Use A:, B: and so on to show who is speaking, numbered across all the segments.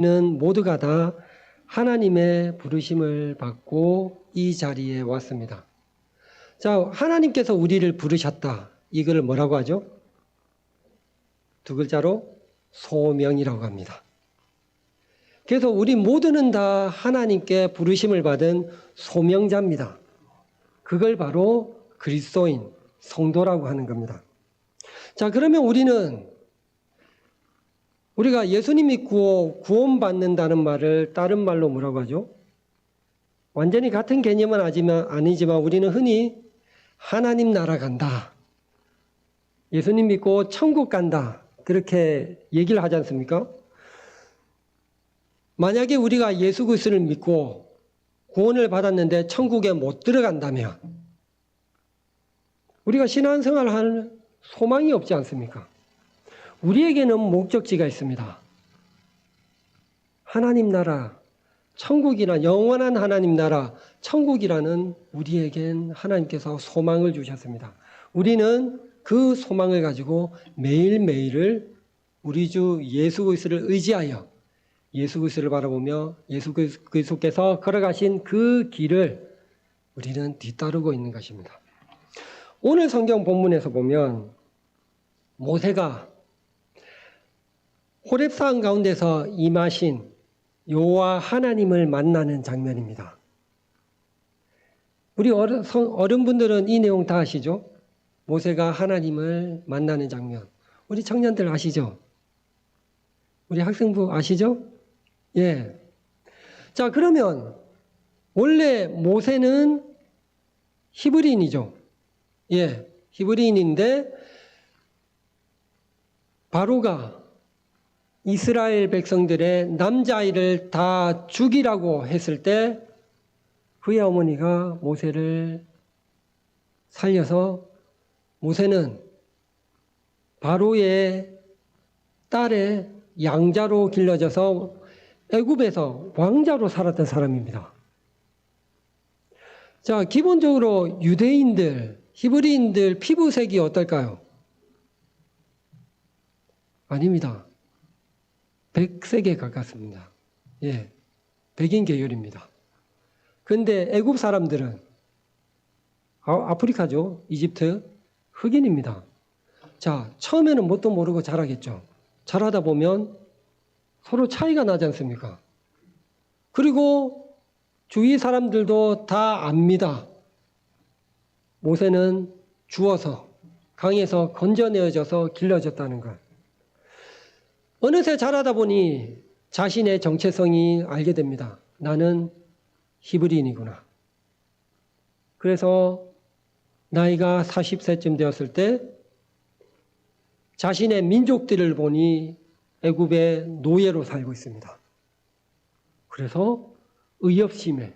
A: 우리는 모두가 다 하나님의 부르심을 받고 이 자리에 왔습니다. 자, 하나님께서 우리를 부르셨다. 이걸 뭐라고 하죠? 두 글자로 소명이라고 합니다. 그래서 우리 모두는 다 하나님께 부르심을 받은 소명자입니다. 그걸 바로 그리스도인, 성도라고 하는 겁니다. 자, 그러면 우리가 예수님 믿고 구원받는다는 말을 다른 말로 뭐라고 하죠? 완전히 같은 개념은 아니지만 우리는 흔히 하나님 나라 간다. 예수님 믿고 천국 간다. 그렇게 얘기를 하지 않습니까? 만약에 우리가 예수 그리스도를 믿고 구원을 받았는데 천국에 못 들어간다면 우리가 신앙생활을 할 소망이 없지 않습니까? 우리에게는 목적지가 있습니다. 하나님 나라, 천국이란 영원한 하나님 나라, 천국이라는 우리에겐 하나님께서 소망을 주셨습니다. 우리는 그 소망을 가지고 매일매일을 우리 주 예수 그리스도를 의지하여 예수 그리스도를 바라보며 예수 그리스도께서 걸어가신 그 길을 우리는 뒤따르고 있는 것입니다. 오늘 성경 본문에서 보면 모세가 호렙산 가운데서 임하신 여호와 하나님을 만나는 장면입니다. 우리 어른분들은 이 내용 다 아시죠? 모세가 하나님을 만나는 장면. 우리 청년들 아시죠? 우리 학생부 아시죠? 예. 자, 그러면 원래 모세는 히브리인이죠. 예. 히브리인인데 바로가 이스라엘 백성들의 남자아이를 다 죽이라고 했을 때 그의 어머니가 모세를 살려서 모세는 바로의 딸의 양자로 길러져서 애굽에서 왕자로 살았던 사람입니다. 자, 기본적으로 유대인들, 히브리인들 피부색이 어떨까요? 아닙니다. 백색에 가깝습니다. 예, 백인 계열입니다. 근데 애굽 사람들은 아프리카죠. 이집트 흑인입니다. 자, 처음에는 뭣도 모르고 자라겠죠. 자라다 보면 서로 차이가 나지 않습니까? 그리고 주위 사람들도 다 압니다. 모세는 주워서 강에서 건져내어져서 길러졌다는 것. 어느새 자라다 보니 자신의 정체성이 알게 됩니다. 나는 히브리인이구나. 그래서 나이가 40세쯤 되었을 때 자신의 민족들을 보니 애굽의 노예로 살고 있습니다. 그래서 의협심에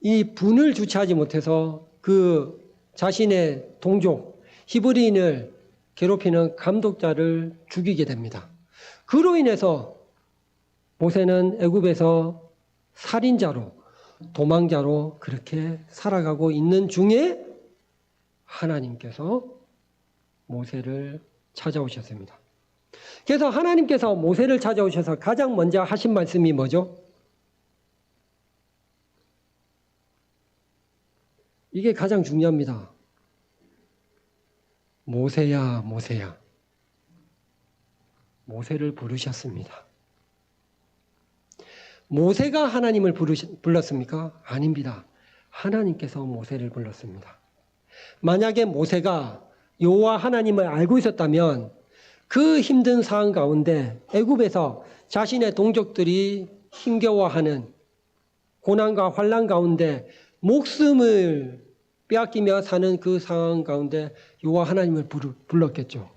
A: 이 분을 주체하지 못해서 그 자신의 동족 히브리인을 괴롭히는 감독자를 죽이게 됩니다. 그로 인해서 모세는 애굽에서 살인자로 도망자로 그렇게 살아가고 있는 중에 하나님께서 모세를 찾아오셨습니다. 그래서 하나님께서 모세를 찾아오셔서 가장 먼저 하신 말씀이 뭐죠? 이게 가장 중요합니다. 모세야, 모세야. 모세를 부르셨습니다. 모세가 하나님을 불렀습니까? 아닙니다. 하나님께서 모세를 불렀습니다. 만약에 모세가 여호와 하나님을 알고 있었다면 그 힘든 상황 가운데 애굽에서 자신의 동족들이 힘겨워하는 고난과 환난 가운데 목숨을 빼앗기며 사는 그 상황 가운데 여호와 하나님을 불렀겠죠.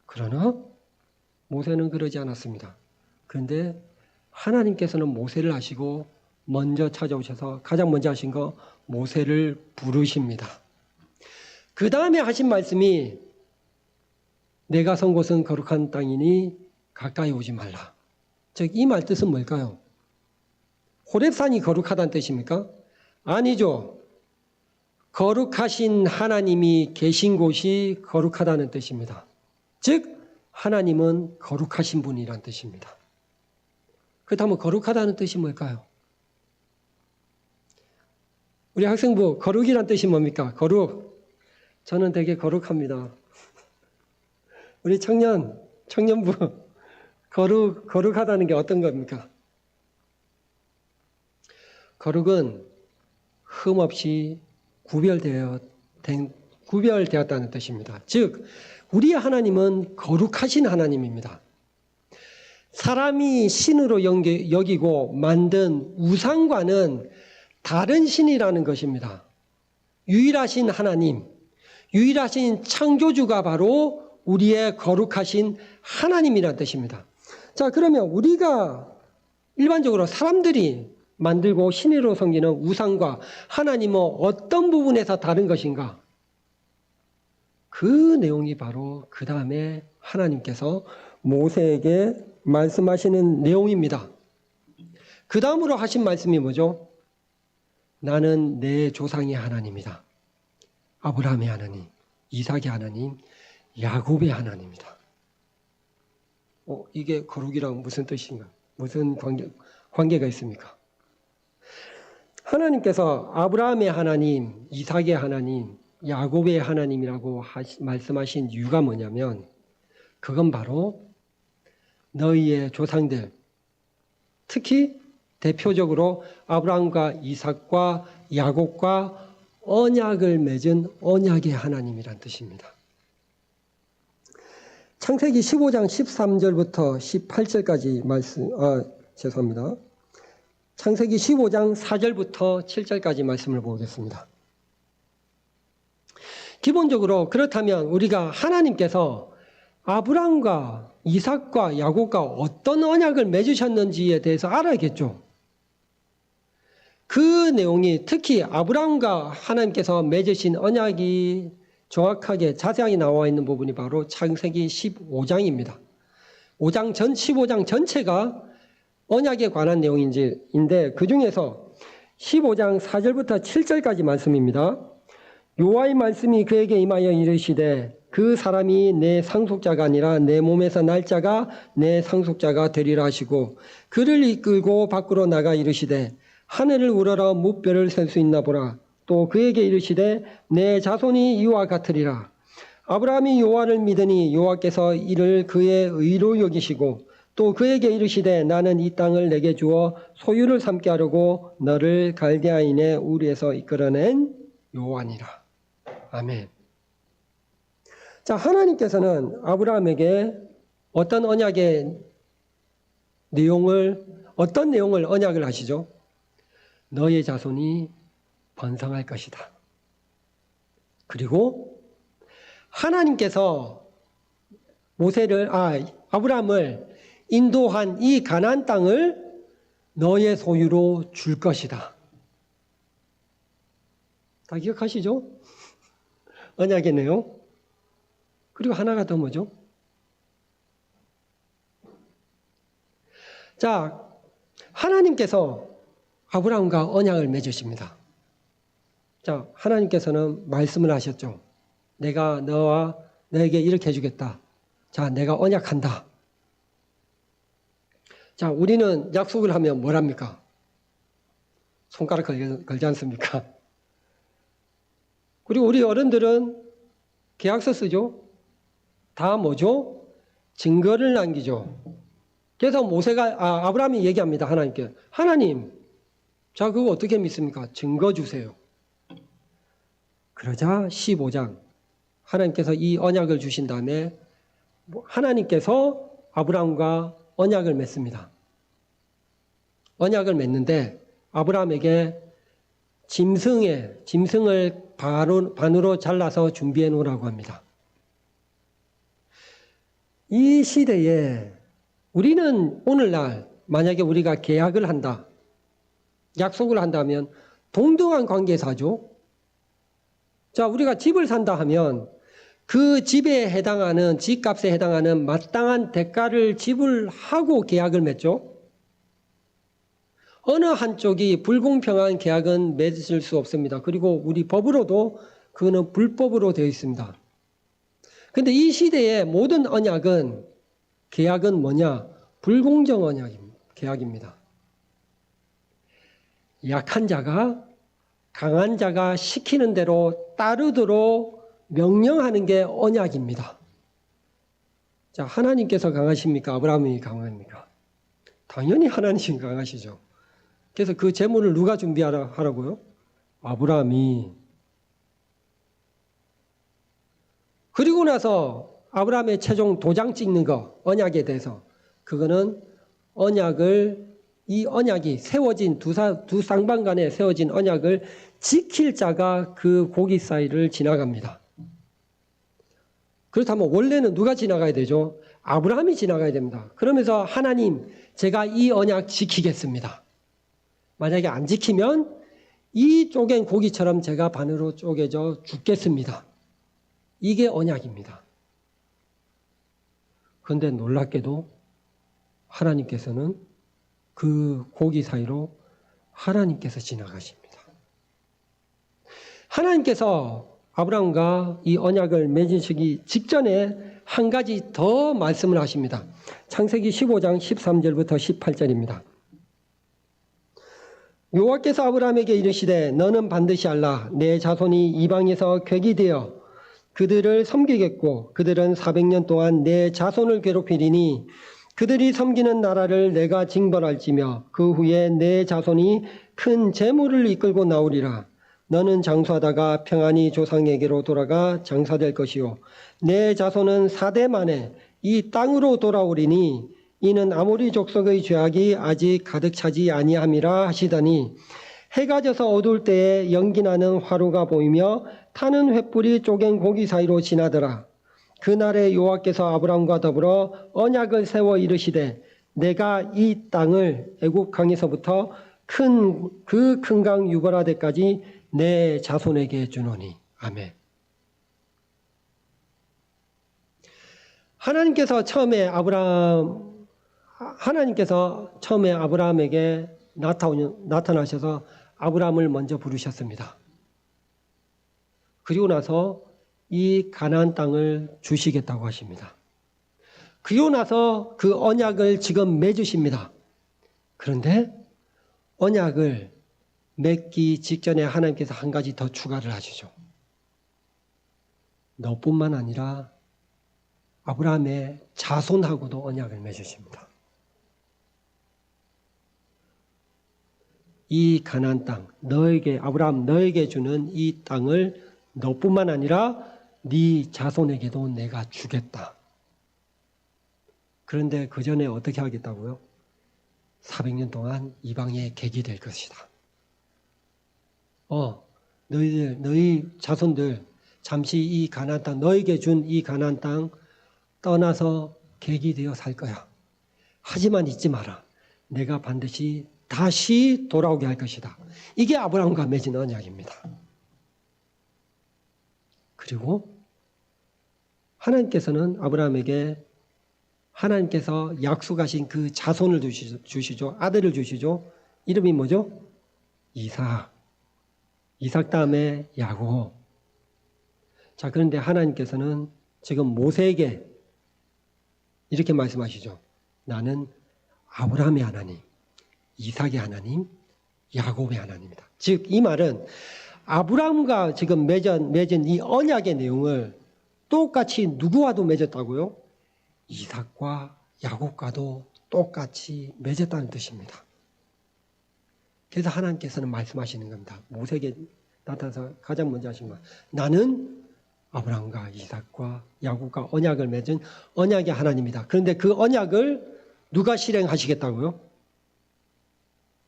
A: 그러나 모세는 그러지 않았습니다. 그런데 하나님께서는 모세를 아시고 먼저 찾아오셔서 가장 먼저 하신 거 모세를 부르십니다. 그 다음에 하신 말씀이 내가 선 곳은 거룩한 땅이니 가까이 오지 말라. 즉 이 말 뜻은 뭘까요? 호렙산이 거룩하다는 뜻입니까? 아니죠. 거룩하신 하나님이 계신 곳이 거룩하다는 뜻입니다. 즉 하나님은 거룩하신 분이란 뜻입니다. 그렇다면 거룩하다는 뜻이 뭘까요? 우리 학생부 거룩이란 뜻이 뭡니까? 거룩. 저는 되게 거룩합니다. 우리 청년부 거룩하다는 게 어떤 겁니까? 거룩은 흠없이 구별되었다는 뜻입니다. 즉, 우리 하나님은 거룩하신 하나님입니다. 사람이 신으로 여기고 만든 우상과는 다른 신이라는 것입니다. 유일하신 하나님, 유일하신 창조주가 바로 우리의 거룩하신 하나님이라는 뜻입니다. 자, 그러면 우리가 일반적으로 사람들이 만들고 신으로 섬기는 우상과 하나님은 어떤 부분에서 다른 것인가? 그 내용이 바로 그 다음에 하나님께서 모세에게 말씀하시는 내용입니다. 그 다음으로 하신 말씀이 뭐죠? 나는 내 조상의 하나님이다. 아브라함의 하나님, 이삭의 하나님, 야곱의 하나님이다. 이게 거룩이랑 무슨 뜻인가? 무슨 관계가 있습니까? 하나님께서 아브라함의 하나님, 이삭의 하나님, 야곱의 하나님이라고 말씀하신 이유가 뭐냐면 그건 바로 너희의 조상들, 특히 대표적으로 아브라함과 이삭과 야곱과 언약을 맺은 언약의 하나님이란 뜻입니다. 창세기 15장 13절부터 18절까지 죄송합니다. 창세기 15장 4절부터 7절까지 말씀을 보겠습니다. 기본적으로 그렇다면 우리가 하나님께서 아브라함과 이삭과 야곱과 어떤 언약을 맺으셨는지에 대해서 알아야겠죠. 그 내용이 특히 아브라함과 하나님께서 맺으신 언약이 정확하게 자세하게 나와 있는 부분이 바로 창세기 15장입니다. 15장 전체가 언약에 관한 내용인데 그 중에서 15장 4절부터 7절까지 말씀입니다. 여호와의 말씀이 그에게 임하여 이르시되 그 사람이 내 상속자가 아니라 내 몸에서 날 자가 내 상속자가 되리라 하시고 그를 이끌고 밖으로 나가 이르시되 하늘을 우러러 무뼈를 셀 수 있나 보라. 또 그에게 이르시되 내 자손이 이와 같으리라. 아브라함이 여호와를 믿으니 여호와께서 이를 그의 의로 여기시고 또 그에게 이르시되 나는 이 땅을 내게 주어 소유를 삼게 하려고 너를 갈대아인의 우리에서 이끌어낸 여호와니라. 아멘. 자, 하나님께서는 아브라함에게 어떤 내용을 언약을 하시죠? 너의 자손이 번성할 것이다. 그리고 하나님께서 아브라함을 인도한 이 가나안 땅을 너의 소유로 줄 것이다. 다 기억하시죠? 언약의 내용. 그리고 하나가 더 뭐죠? 자, 하나님께서 아브라함과 언약을 맺으십니다. 자, 하나님께서는 말씀을 하셨죠. 내가 너에게 이렇게 해주겠다. 자, 내가 언약한다. 자, 우리는 약속을 하면 뭘 합니까? 손가락 걸지 않습니까? 그리고 우리 어른들은 계약서 쓰죠. 다 뭐죠? 증거를 남기죠. 그래서 아브라함이 얘기합니다. 하나님께. 하나님, 자, 그거 어떻게 믿습니까? 증거 주세요. 그러자 15장 하나님께서 이 언약을 주신 다음에 하나님께서 아브라함과 언약을 맺습니다. 언약을 맺는데 아브라함에게 짐승을 반으로 잘라서 준비해 놓으라고 합니다. 이 시대에 우리는 오늘날 만약에 우리가 계약을 한다, 약속을 한다면 동등한 관계에서 하죠. 자, 우리가 집을 산다 하면 그 집에 해당하는, 집값에 해당하는 마땅한 대가를 지불하고 계약을 맺죠. 어느 한쪽이 불공평한 계약은 맺을 수 없습니다. 그리고 우리 법으로도 그거는 불법으로 되어 있습니다. 그런데 이 시대의 모든 계약은 뭐냐? 불공정 언약입니다. 계약입니다. 약한 자가 강한 자가 시키는 대로 따르도록 명령하는 게 언약입니다. 자, 하나님께서 강하십니까? 아브라함이 강합니까? 당연히 하나님이 강하시죠. 그래서 그 재물을 누가 준비하라고요? 아브라함이. 그리고 나서 아브라함의 최종 도장 찍는 거, 언약에 대해서. 그거는 이 언약이 세워진 두 쌍방 간에 세워진 언약을 지킬 자가 그 고기 사이를 지나갑니다. 그렇다면 원래는 누가 지나가야 되죠? 아브라함이 지나가야 됩니다. 그러면서 하나님, 제가 이 언약 지키겠습니다. 만약에 안 지키면 이 쪼갠 고기처럼 제가 반으로 쪼개져 죽겠습니다. 이게 언약입니다. 그런데 놀랍게도 하나님께서는 그 고기 사이로 하나님께서 지나가십니다. 하나님께서 아브라함과 이 언약을 맺으시기 직전에 한 가지 더 말씀을 하십니다. 창세기 15장 13절부터 18절입니다. 여호와께서 아브라함에게 이르시되 너는 반드시 알라. 내 자손이 이방에서 객이 되어 그들을 섬기겠고 그들은 400년 동안 내 자손을 괴롭히리니 그들이 섬기는 나라를 내가 징벌할지며 그 후에 내 자손이 큰 재물을 이끌고 나오리라. 너는 장수하다가 평안히 조상에게로 돌아가 장사될 것이요 내 자손은 4대 만에 이 땅으로 돌아오리니 이는 아모리 족속의 죄악이 아직 가득 차지 아니함이라 하시더니 해가 져서 어두울 때에 연기나는 화루가 보이며 타는 횃불이 쪼갠 고기 사이로 지나더라. 그날에 여호와께서 아브라함과 더불어 언약을 세워 이르시되 내가 이 땅을 애굽 강에서부터 그 큰 강 유버라데까지 내 자손에게 주노니. 아멘. 하나님께서 처음에 아브라함에게 나타나셔서 아브라함을 먼저 부르셨습니다. 그리고 나서 이 가나안 땅을 주시겠다고 하십니다. 그리고 나서 그 언약을 지금 맺으십니다. 그런데 언약을 맺기 직전에 하나님께서 한 가지 더 추가를 하시죠. 너뿐만 아니라 아브라함의 자손하고도 언약을 맺으십니다. 이 가나안 땅, 아브라함 너에게 주는 이 땅을 너뿐만 아니라 네 자손에게도 내가 주겠다. 그런데 그 전에 어떻게 하겠다고요? 400년 동안 이방의 객이 될 것이다. 너희 자손들 잠시 이 가나안 땅, 너에게 준 이 가나안 땅 떠나서 객이 되어 살 거야. 하지만 잊지 마라. 내가 반드시 다시 돌아오게 할 것이다. 이게 아브라함과 맺은 언약입니다. 그리고 하나님께서는 아브라함에게 하나님께서 약속하신 그 자손을 주시죠. 아들을 주시죠. 이름이 뭐죠? 이삭. 이삭 다음에 야곱. 자, 그런데 하나님께서는 지금 모세에게 이렇게 말씀하시죠. 나는 아브라함의 하나님, 이삭의 하나님, 야곱의 하나님이다. 즉, 이 말은 아브라함과 지금 맺은 이 언약의 내용을 똑같이 누구와도 맺었다고요? 이삭과 야곱과도 똑같이 맺었다는 뜻입니다. 그래서 하나님께서는 말씀하시는 겁니다. 모세에게 나타나서 가장 먼저 하신 말. 나는 아브라함과 이삭과 야곱과 언약을 맺은 언약의 하나님이다. 그런데 그 언약을 누가 실행하시겠다고요?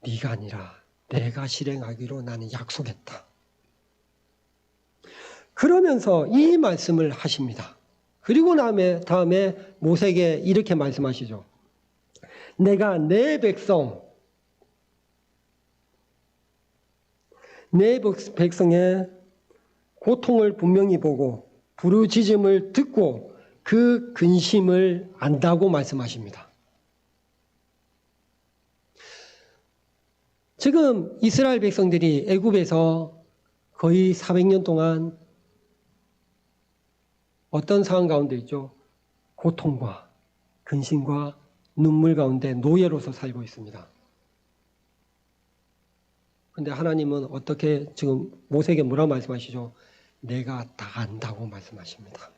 A: 네가 아니라 내가 실행하기로 나는 약속했다. 그러면서 이 말씀을 하십니다. 그리고 다음에 모세에게 이렇게 말씀하시죠. 내가 내 백성의 고통을 분명히 보고 부르짖음을 듣고 그 근심을 안다고 말씀하십니다. 지금 이스라엘 백성들이 애굽에서 거의 400년 동안 어떤 상황 가운데 있죠? 고통과 근심과 눈물 가운데 노예로서 살고 있습니다. 근데 하나님은 어떻게 지금 모세에게 뭐라고 말씀하시죠? 내가 다 안다고 말씀하십니다.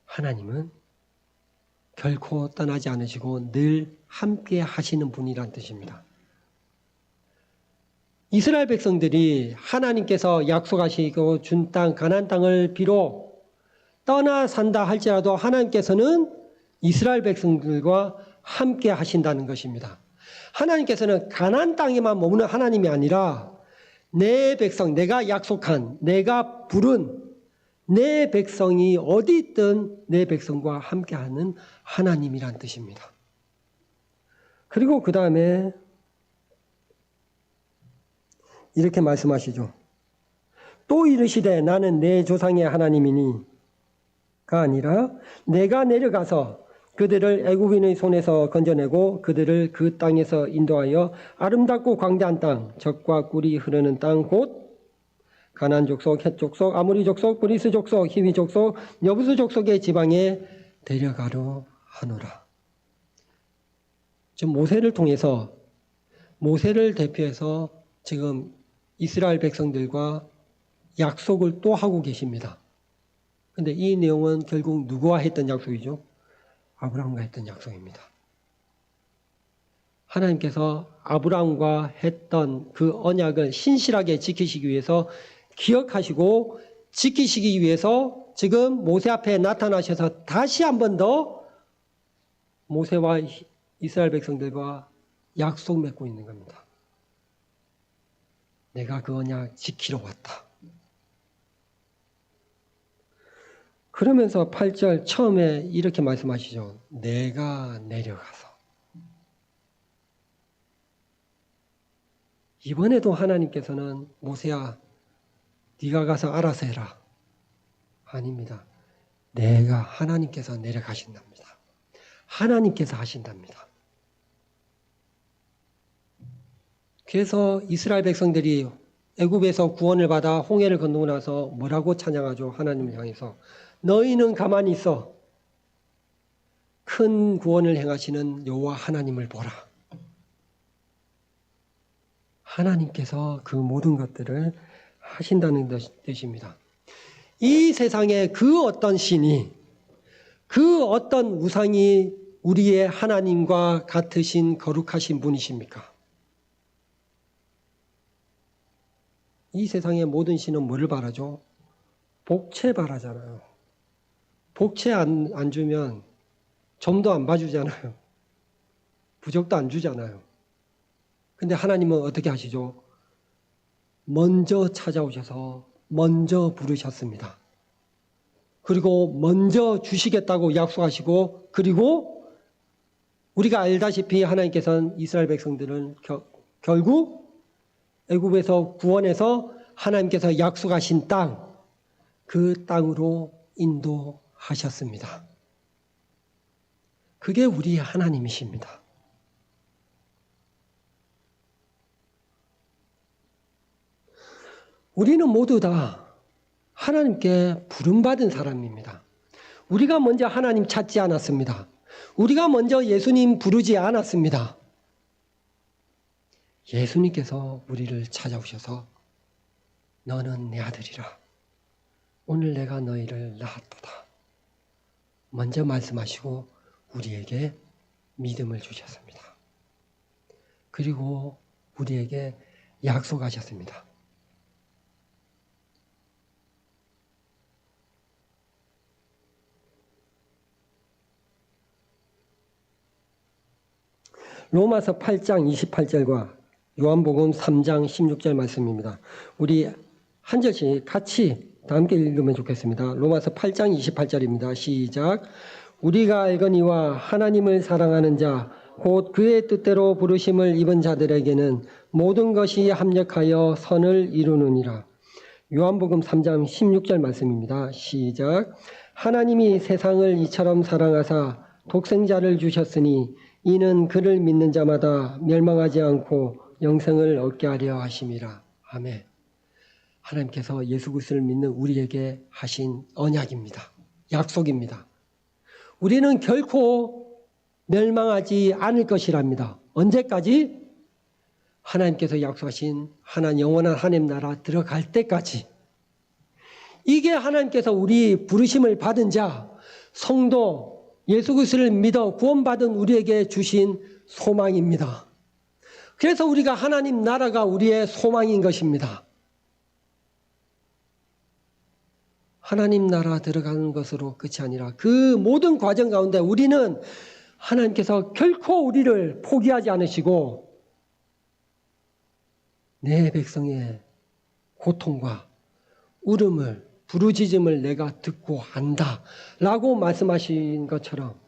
A: 하나님은 결코 떠나지 않으시고 늘 함께 하시는 분이란 뜻입니다. 이스라엘 백성들이 하나님께서 약속하시고 준 땅, 가나안 땅을 비록 떠나 산다 할지라도 하나님께서는 이스라엘 백성들과 함께 하신다는 것입니다. 하나님께서는 가나안 땅에만 머무는 하나님이 아니라 내 백성, 내가 약속한, 내가 부른 내 백성이 어디 있든 내 백성과 함께하는 하나님이란 뜻입니다. 그리고 그 다음에 이렇게 말씀하시죠. 또 이르시되 나는 내 조상의 하나님이니가 아니라 내가 내려가서 그들을 애굽인의 손에서 건져내고 그들을 그 땅에서 인도하여 아름답고 광대한 땅, 젖과 꿀이 흐르는 땅 곧 가나안 족속, 헷 족속, 아모리 족속, 브리스 족속, 히위 족속, 여부스 족속의 지방에 데려가려 하노라. 지금 모세를 통해서 모세를 대표해서 지금 이스라엘 백성들과 약속을 또 하고 계십니다. 그런데 이 내용은 결국 누구와 했던 약속이죠? 아브라함과 했던 약속입니다. 하나님께서 아브라함과 했던 그 언약을 신실하게 지키시기 위해서 기억하시고 지키시기 위해서 지금 모세 앞에 나타나셔서 다시 한 번 더 모세와 이스라엘 백성들과 약속 맺고 있는 겁니다. 내가 그 언약 지키러 왔다. 그러면서 8절 처음에 이렇게 말씀하시죠. 내가 내려가서. 이번에도 하나님께서는 모세야 네가 가서 알아서 해라. 아닙니다. 내가 하나님께서 내려가신답니다. 하나님께서 하신답니다. 그래서 이스라엘 백성들이 애굽에서 구원을 받아 홍해를 건너고 나서 뭐라고 찬양하죠? 하나님을 향해서 너희는 가만히 있어. 큰 구원을 행하시는 여호와 하나님을 보라. 하나님께서 그 모든 것들을 하신다는 뜻입니다. 이 세상에 그 어떤 신이, 그 어떤 우상이 우리의 하나님과 같으신 거룩하신 분이십니까? 이 세상의 모든 신은 뭐를 바라죠? 복채 바라잖아요. 복채 안 주면 점도 안 봐주잖아요. 부적도 안 주잖아요. 근데 하나님은 어떻게 하시죠? 먼저 찾아오셔서 먼저 부르셨습니다. 그리고 먼저 주시겠다고 약속하시고 그리고 우리가 알다시피 하나님께서는 이스라엘 백성들은 결국 애굽에서 구원해서 하나님께서 약속하신 땅, 그 땅으로 인도하셨습니다. 그게 우리의 하나님이십니다. 우리는 모두 다 하나님께 부름받은 사람입니다. 우리가 먼저 하나님 찾지 않았습니다. 우리가 먼저 예수님 부르지 않았습니다. 예수님께서 우리를 찾아오셔서 너는 내 아들이라. 오늘 내가 너희를 낳았도다. 먼저 말씀하시고 우리에게 믿음을 주셨습니다. 그리고 우리에게 약속하셨습니다. 로마서 8장 28절과 요한복음 3장 16절 말씀입니다. 우리 한 절씩 같이 다 함께 읽으면 좋겠습니다. 로마서 8장 28절입니다. 시작. 우리가 알거니와 하나님을 사랑하는 자 곧 그의 뜻대로 부르심을 입은 자들에게는 모든 것이 합력하여 선을 이루느니라. 요한복음 3장 16절 말씀입니다. 시작. 하나님이 세상을 이처럼 사랑하사 독생자를 주셨으니 이는 그를 믿는 자마다 멸망하지 않고 영생을 얻게 하려 하심이라. 아멘. 하나님께서 예수 그리스도를 믿는 우리에게 하신 언약입니다. 약속입니다. 우리는 결코 멸망하지 않을 것이랍니다. 언제까지? 하나님께서 약속하신 하나님 영원한 하나님 나라 들어갈 때까지. 이게 하나님께서 우리 부르심을 받은 자, 성도, 예수 그리스도를 믿어 구원받은 우리에게 주신 소망입니다. 그래서 우리가 하나님 나라가 우리의 소망인 것입니다. 하나님 나라 들어가는 것으로 끝이 아니라 그 모든 과정 가운데 우리는 하나님께서 결코 우리를 포기하지 않으시고 내 백성의 고통과 울음을 부르짖음을 내가 듣고 안다 라고 말씀하신 것처럼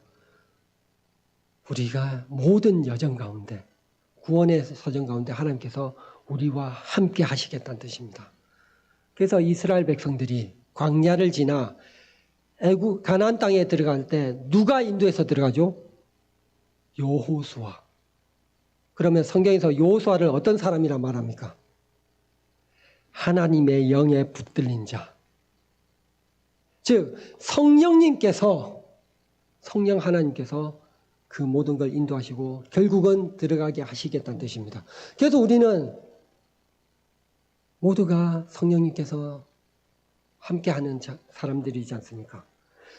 A: 우리가 모든 여정 가운데 구원의 서정 가운데 하나님께서 우리와 함께 하시겠다는 뜻입니다. 그래서 이스라엘 백성들이 광야를 지나 애굽 가나안 땅에 들어갈 때 누가 인도해서 들어가죠? 여호수아. 그러면 성경에서 여호수아를 어떤 사람이라 말합니까? 하나님의 영에 붙들린 자. 즉 성령님께서 성령 하나님께서 그 모든 걸 인도하시고 결국은 들어가게 하시겠다는 뜻입니다. 그래서 우리는 모두가 성령님께서 함께하는 사람들이지 않습니까?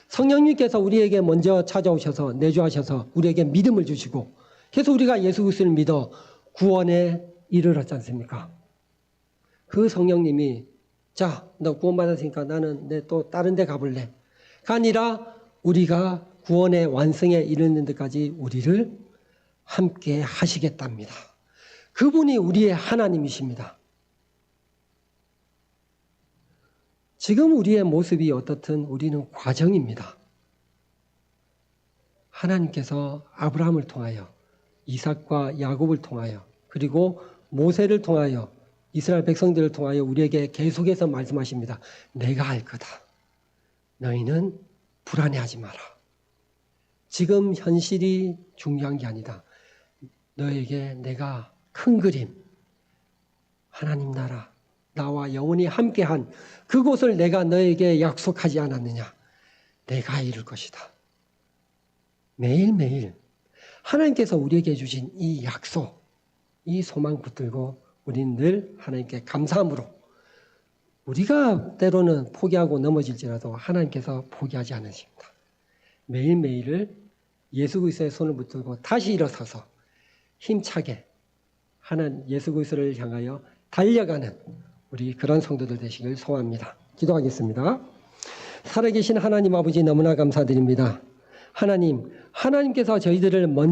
A: 성령님께서 우리에게 먼저 찾아오셔서 내주하셔서 우리에게 믿음을 주시고 그래서 우리가 예수 그리스도를 믿어 구원에 이르렀지 않습니까? 그 성령님이 자, 너 구원받았으니까 나는 내 또 다른 데 가볼래. 가 아니라 우리가 구원의 완성에 이르는 데까지 우리를 함께 하시겠답니다. 그분이 우리의 하나님이십니다. 지금 우리의 모습이 어떻든 우리는 과정입니다. 하나님께서 아브라함을 통하여 이삭과 야곱을 통하여 그리고 모세를 통하여 이스라엘 백성들을 통하여 우리에게 계속해서 말씀하십니다. 내가 할 거다. 너희는 불안해하지 마라. 지금 현실이 중요한 게 아니다. 너에게 내가 큰 그림, 하나님 나라, 나와 영원히 함께한 그곳을 내가 너에게 약속하지 않았느냐. 내가 이룰 것이다. 매일매일 하나님께서 우리에게 주신 이 약속, 이 소망 붙들고 우리는 늘 하나님께 감사함으로 우리가 때로는 포기하고 넘어질지라도 하나님께서 포기하지 않으십니다. 매일매일을 예수 그리스도의 손을 붙들고 다시 일어서서 힘차게 하나님 예수 그리스도를 향하여 달려가는 우리 그런 성도들 되시길 소원합니다. 기도하겠습니다. 살아계신 하나님 아버지 너무나 감사드립니다. 하나님께서 저희들을 먼저